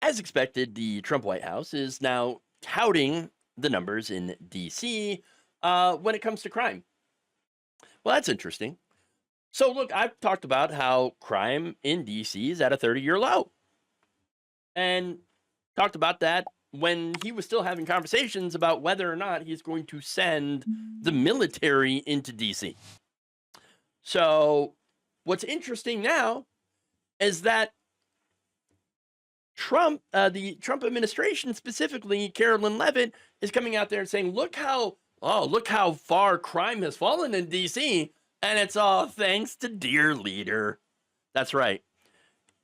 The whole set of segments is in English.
As expected, the Trump White House is now touting the numbers in DC when it comes to crime. Well, that's interesting. So, look, I've talked about how crime in DC is at a 30-year low, and talked about that when he was still having conversations about whether or not he's going to send the military into DC. So, what's interesting now is that the Trump administration, specifically Carolyn Levitt, is coming out there and saying, look how far crime has fallen in DC, and it's all thanks to dear leader." That's right.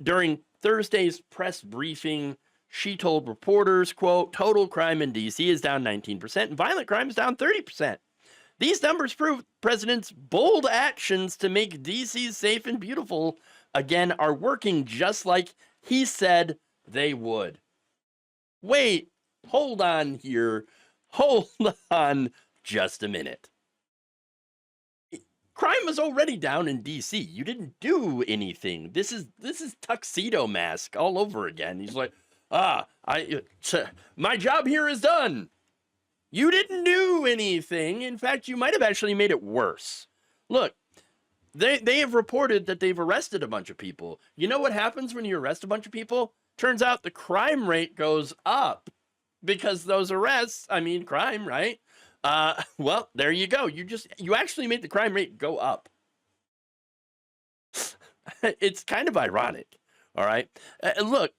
During Thursday's press briefing, she told reporters, quote, "Total crime in DC is down 19% and violent crime is down 30%. These numbers prove President's bold actions to make DC safe and beautiful again are working just like he said they would." Wait, hold on here. Hold on just a minute. Crime was already down in DC. You didn't do anything. This is tuxedo mask all over again. He's like, my job here is done. You didn't do anything. In fact, you might have actually made it worse. Look, they have reported that they've arrested a bunch of people. You know what happens when you arrest a bunch of people? Turns out the crime rate goes up because those arrests, crime, right? Well, there you go. You actually made the crime rate go up. It's kind of ironic. All right. Look,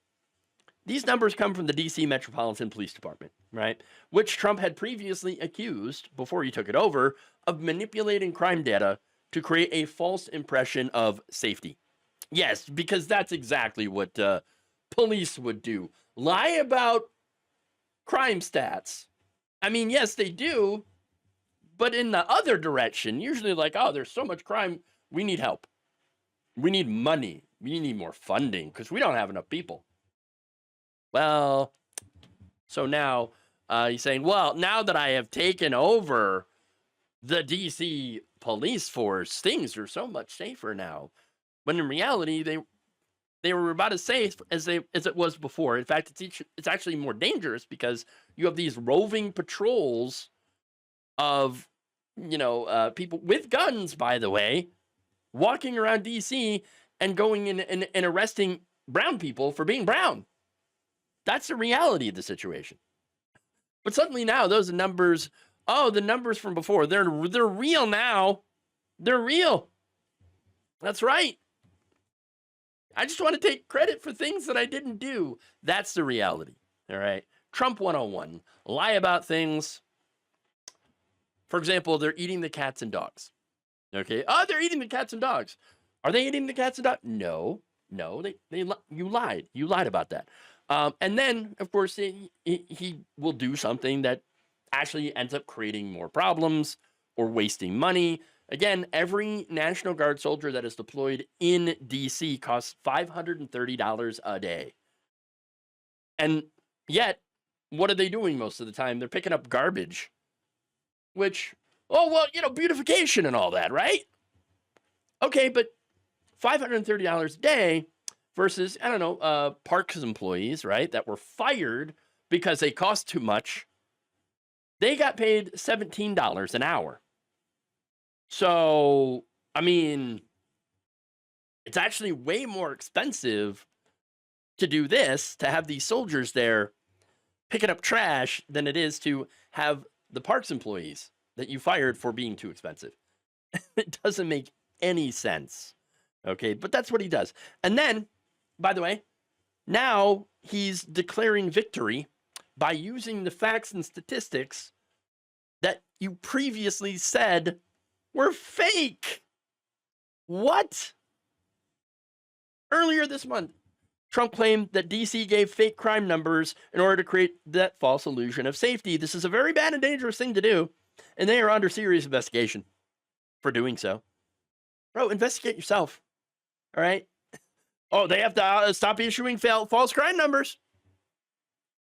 these numbers come from the DC Metropolitan Police Department, right? Which Trump had previously accused, before he took it over, of manipulating crime data to create a false impression of safety. Yes, because that's exactly what police would do. Lie about crime stats. Yes, they do, but in the other direction, usually like, oh, there's so much crime, we need help. We need money. We need more funding because we don't have enough people. Well, so now he's saying, well, now that I have taken over the DC police force, things are so much safer now. When in reality, they were about as safe as it was before. In fact, it's actually more dangerous because you have these roving patrols of people with guns, by the way, walking around DC and going in and arresting brown people for being brown. That's the reality of the situation. But suddenly now those numbers, the numbers from before, they're real now. They're real. That's right. I just want to take credit for things that I didn't do. That's the reality. All right. Trump 101. Lie about things. For example, they're eating the cats and dogs. Okay. Oh, they're eating the cats and dogs. Are they eating the cats and dogs? No. You lied. You lied about that. And then, of course, he will do something that actually ends up creating more problems or wasting money. Again, every National Guard soldier that is deployed in DC costs $530 a day. And yet, what are they doing most of the time? They're picking up garbage, which, beautification and all that, right? Okay, but $530 a day versus, parks employees, right, that were fired because they cost too much. They got paid $17 an hour. So, it's actually way more expensive to do this, to have these soldiers there picking up trash, than it is to have the parks employees that you fired for being too expensive. It doesn't make any sense. Okay, but that's what he does. And then, by the way, now he's declaring victory by using the facts and statistics that you previously said were fake. What? Earlier this month, Trump claimed that DC gave fake crime numbers in order to create that false illusion of safety. This is a very bad and dangerous thing to do, and they are under serious investigation for doing so. Bro, investigate yourself. All right? Oh, they have to stop issuing false crime numbers.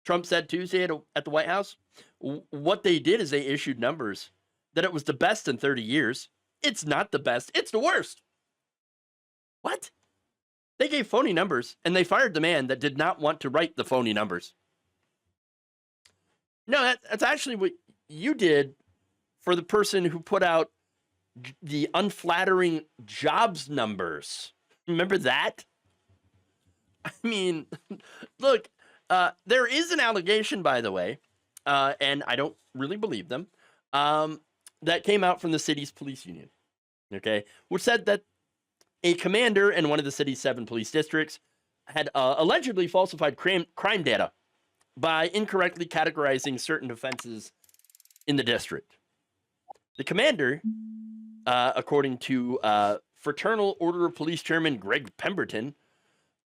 Trump said Tuesday at the White House, what they did is they issued numbers that it was the best in 30 years. It's not the best. It's the worst. What? They gave phony numbers, and they fired the man that did not want to write the phony numbers. No, that's actually what you did for the person who put out the unflattering jobs numbers. Remember that? I mean, look, there is an allegation, by the way, and I don't really believe them, that came out from the city's police union, okay, which said that a commander in one of the city's 7 police districts had allegedly falsified crime data by incorrectly categorizing certain offenses in the district. The commander, according to Fraternal Order of Police Chairman Greg Pemberton,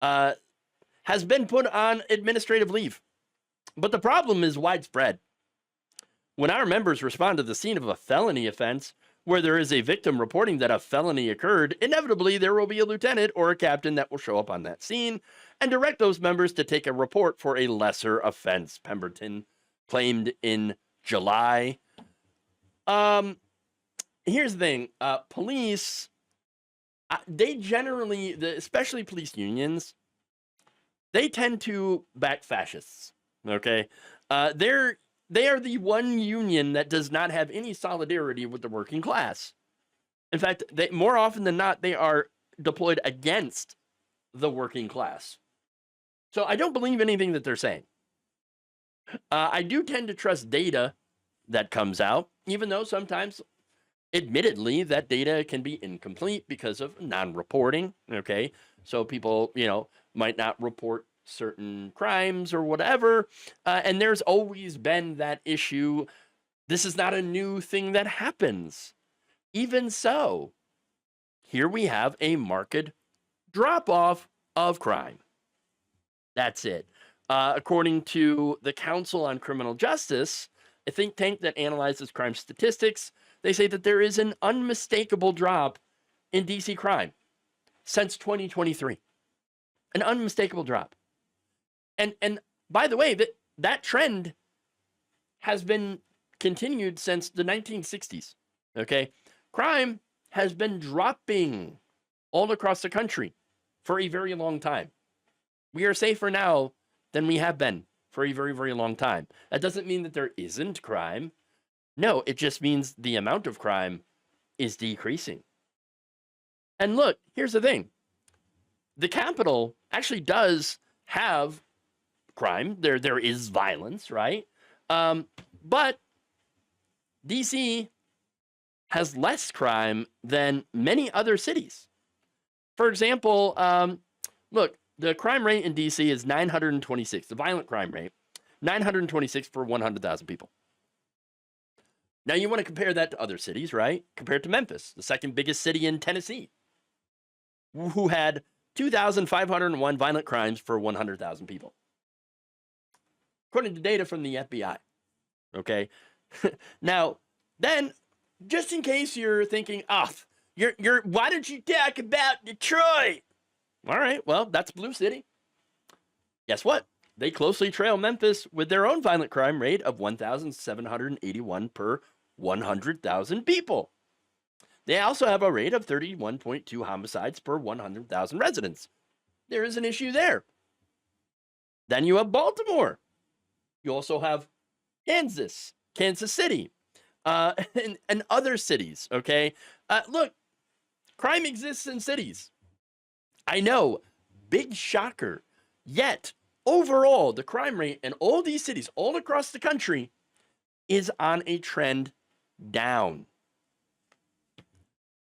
has been put on administrative leave. But the problem is widespread. When our members respond to the scene of a felony offense where there is a victim reporting that a felony occurred, inevitably there will be a lieutenant or a captain that will show up on that scene and direct those members to take a report for a lesser offense, Pemberton claimed in July. Here's the thing. Police, they generally, especially police unions, they tend to back fascists, okay? They are the one union that does not have any solidarity with the working class. In fact, more often than not, they are deployed against the working class. So I don't believe anything that they're saying. I do tend to trust data that comes out, even though sometimes, admittedly, that data can be incomplete because of non-reporting, okay? So people, might not report certain crimes or whatever, and there's always been that issue. This is not a new thing that happens. Even so, here we have a marked drop-off of crime. That's it. According to the Council on Criminal Justice, a think tank that analyzes crime statistics, they say that there is an unmistakable drop in DC crime since 2023. An unmistakable drop. And by the way, that trend has been continued since the 1960s. Okay? Crime has been dropping all across the country for a very long time. We are safer now than we have been for a very, very long time. That doesn't mean that there isn't crime. No, it just means the amount of crime is decreasing. And look, here's the thing. The capital actually does have crime. There is violence, right? But DC has less crime than many other cities. For example, look, the crime rate in DC is 926, the violent crime rate, 926 per 100,000 people. Now you want to compare that to other cities, right? Compared to Memphis, the second biggest city in Tennessee, who had 2,501 violent crimes per 100,000 people. According to data from the FBI. Okay. Now, then, just in case you're thinking, why don't you talk about Detroit? All right, well, that's Blue City. Guess what? They closely trail Memphis with their own violent crime rate of 1,781 per 100,000 people. They also have a rate of 31.2 homicides per 100,000 residents. There is an issue there. Then you have Baltimore. You also have Kansas City, and other cities, okay? Look, crime exists in cities. I know, big shocker. Yet, overall, the crime rate in all these cities, all across the country, is on a trend down.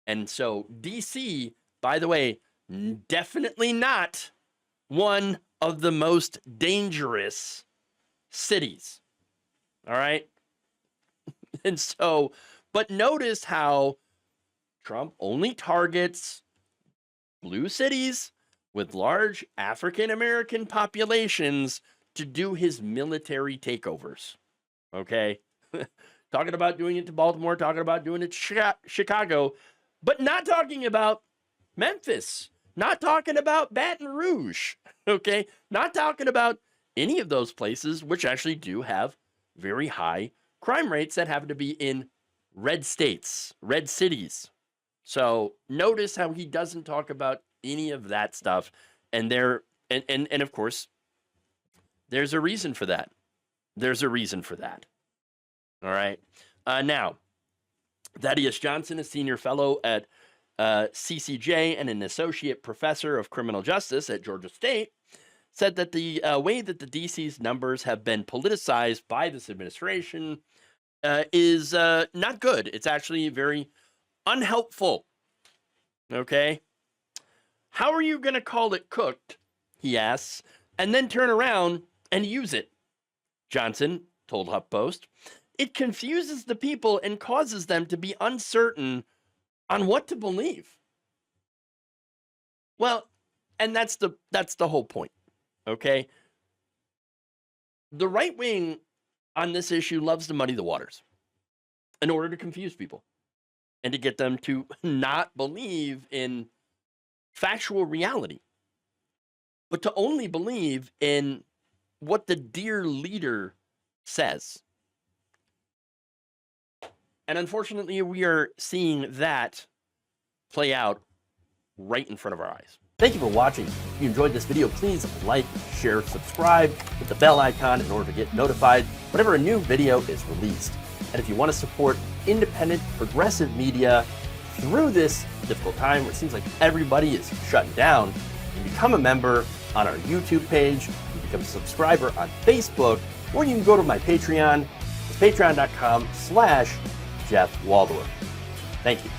And so, DC, by the way, definitely not one of the most dangerous cities. All right? And so, but notice how Trump only targets blue cities with large African American populations to do his military takeovers. Okay? Talking about doing it to Baltimore, talking about doing it to Chicago, but not talking about Memphis, not talking about Baton Rouge, okay? Not talking about any of those places, which actually do have very high crime rates that happen to be in red states, red cities. So notice how he doesn't talk about any of that stuff. And of course, there's a reason for that. There's a reason for that. All right. Now, Thaddeus Johnson, a senior fellow at CCJ and an associate professor of criminal justice at Georgia State, said that the way that the DC's numbers have been politicized by this administration is not good. It's actually very unhelpful. Okay? How are you going to call it cooked, he asks, and then turn around and use it? Johnson told HuffPost, it confuses the people and causes them to be uncertain on what to believe. Well, and that's the whole point, okay? The right wing on this issue loves to muddy the waters in order to confuse people and to get them to not believe in factual reality, but to only believe in what the dear leader says. And unfortunately, we are seeing that play out right in front of our eyes. Thank you for watching. If you enjoyed this video, please like, share, subscribe, hit the bell icon in order to get notified whenever a new video is released. And if you want to support independent, progressive media through this difficult time where it seems like everybody is shutting down, you can become a member on our YouTube page, you can become a subscriber on Facebook, or you can go to my Patreon. It's patreon.com/Jeff Waldorf. Thank you.